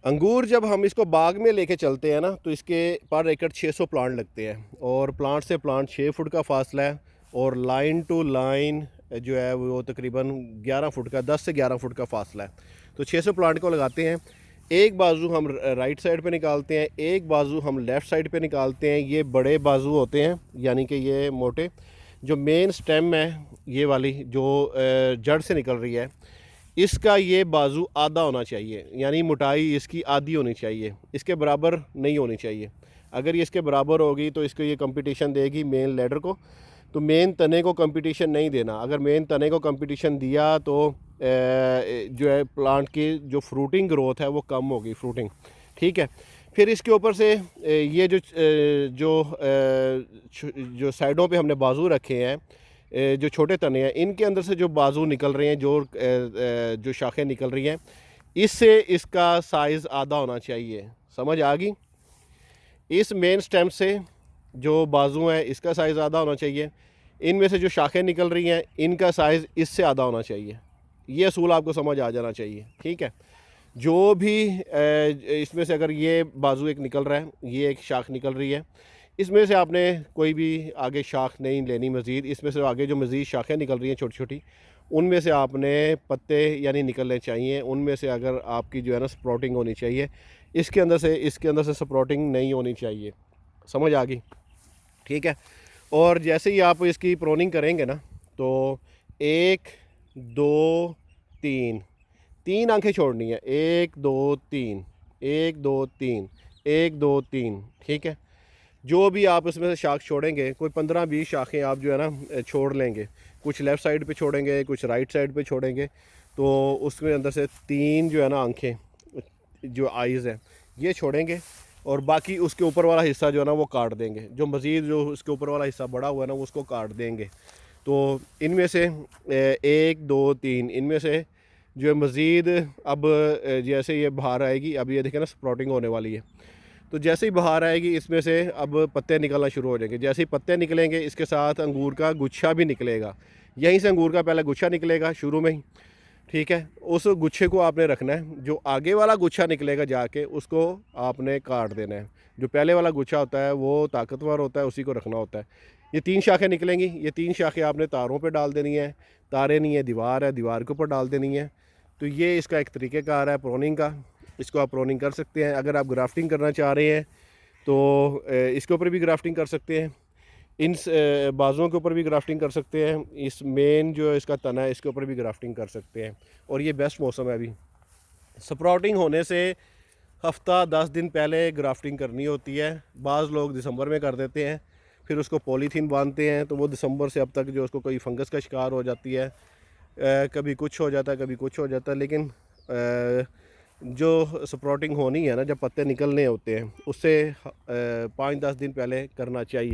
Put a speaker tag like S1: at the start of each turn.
S1: अंगूर जब हम इसको बाग में लेके चलते हैं ना, तो इसके पर एकड़ 600 प्लांट लगते हैं और प्लांट से प्लांट 6 फुट का फासला है और लाइन टू लाइन जो है वो तकरीबन 11 फुट का, 10 से 11 फुट का फासला है। तो 600 प्लांट को लगाते हैं। एक बाजू हम राइट साइड पे निकालते हैं, एक बाजू हम लेफ़्ट साइड पे निकालते हैं। ये बड़े बाजू होते हैं, यानी कि ये मोटे। जो मेन स्टेम है ये वाली जो जड़ से निकल रही है, इसका ये बाजू आधा होना चाहिए, यानी मोटाई इसकी आधी होनी चाहिए, इसके बराबर नहीं होनी चाहिए। अगर ये इसके बराबर होगी तो इसको ये कंपटीशन देगी मेन लेडर को। तो मेन तने को कंपटीशन नहीं देना। अगर मेन तने को कंपटीशन दिया तो जो है प्लांट की जो फ्रूटिंग ग्रोथ है वो कम होगी, फ्रूटिंग। ठीक है। फिर इसके ऊपर से ये जो साइडों पे हमने बाजू रखे हैं, जो छोटे तने हैं, इनके अंदर से जो बाजू निकल रहे हैं, जो शाखें निकल रही हैं, इससे इसका साइज़ आधा होना चाहिए। समझ आ गई? इस मेन स्टेम से जो बाजू हैं इसका साइज़ आधा होना चाहिए। इनमें से जो शाखें निकल रही हैं इनका साइज़ इससे आधा होना चाहिए। ये असूल आपको समझ आ जाना चाहिए। ठीक है। जो भी इसमें से अगर ये बाजू एक निकल रहा है, ये एक शाख निकल रही है, इसमें से आपने कोई भी आगे शाख नहीं लेनी मज़ीद। इसमें से आगे जो मज़ीद शाखें निकल रही हैं छोटी छोटी, उनमें से आपने पत्ते यानी निकलने चाहिए। उनमें से अगर आपकी जो है ना स्प्राउटिंग होनी चाहिए। इसके अंदर से स्प्राउटिंग नहीं होनी चाहिए। समझ आ गई? ठीक है। और जैसे ही आप इसकी प्रोनिंग करेंगे ना, तो 1 2 3 3 आंखें छोड़नी है। 1 2 3, 1 2 3, 1 2 3। ठीक है। जो भी आप इसमें से शाख छोड़ेंगे, कोई 15-20 शाखें आप जो है ना छोड़ लेंगे। कुछ लेफ़्ट साइड पे छोड़ेंगे, कुछ राइट साइड पे छोड़ेंगे। तो उसके अंदर से 3 जो है ना आंखें, जो आइज़ हैं, ये छोड़ेंगे और बाकी उसके ऊपर वाला हिस्सा जो है ना वो काट देंगे। जो मज़ीद जो उसके ऊपर वाला हिस्सा बड़ा हुआ है ना वो उसको काट देंगे। तो इनमें से 1 2 3 इनमें से जो है मज़ीद अब जैसे ये बाहर आएगी, अब ये देखें ना स्प्राउटिंग होने वाली है। तो जैसे ही बाहर आएगी इसमें से अब पत्ते निकलना शुरू हो जाएंगे। जैसे ही पत्ते निकलेंगे इसके साथ अंगूर का गुच्छा भी निकलेगा। यहीं से अंगूर का पहला गुच्छा निकलेगा शुरू में ही। ठीक है। उस गुच्छे को आपने रखना है। जो आगे वाला गुच्छा निकलेगा जाके उसको आपने काट देना है। जो पहले वाला गुच्छा होता है वो ताकतवर होता है, उसी को रखना होता है। ये 3 शाखें निकलेंगी। ये 3 शाखें आपने तारों पे डाल देनी है। तारें नहीं है, दीवार है, दीवार के ऊपर डाल देनी है। तो ये इसका एक तरीक़ेकार है प्रोनिंग का। इसको आप प्रोनिंग कर सकते हैं। अगर आप ग्राफ्टिंग करना चाह रहे हैं तो इसके ऊपर भी ग्राफ्टिंग कर सकते हैं। इन बाजुओं के ऊपर भी ग्राफ्टिंग कर सकते हैं। इस मेन जो इसका तना है इसके ऊपर भी ग्राफ्टिंग कर सकते हैं। और ये बेस्ट मौसम है अभी। स्प्राउटिंग होने से हफ़्ता 10 दिन पहले ग्राफ्टिंग करनी होती है। बाज़ लोग दिसंबर में कर देते हैं, फिर उसको पॉलीथीन बांधते हैं, तो वो दिसंबर से अब तक जो उसको कोई फंगस का शिकार हो जाती है। कभी कुछ हो जाता है, कभी कुछ हो जाता है। लेकिन जो स्प्राउटिंग होनी है ना, जब पत्ते निकलने होते हैं, उससे 5-10 दिन पहले करना चाहिए।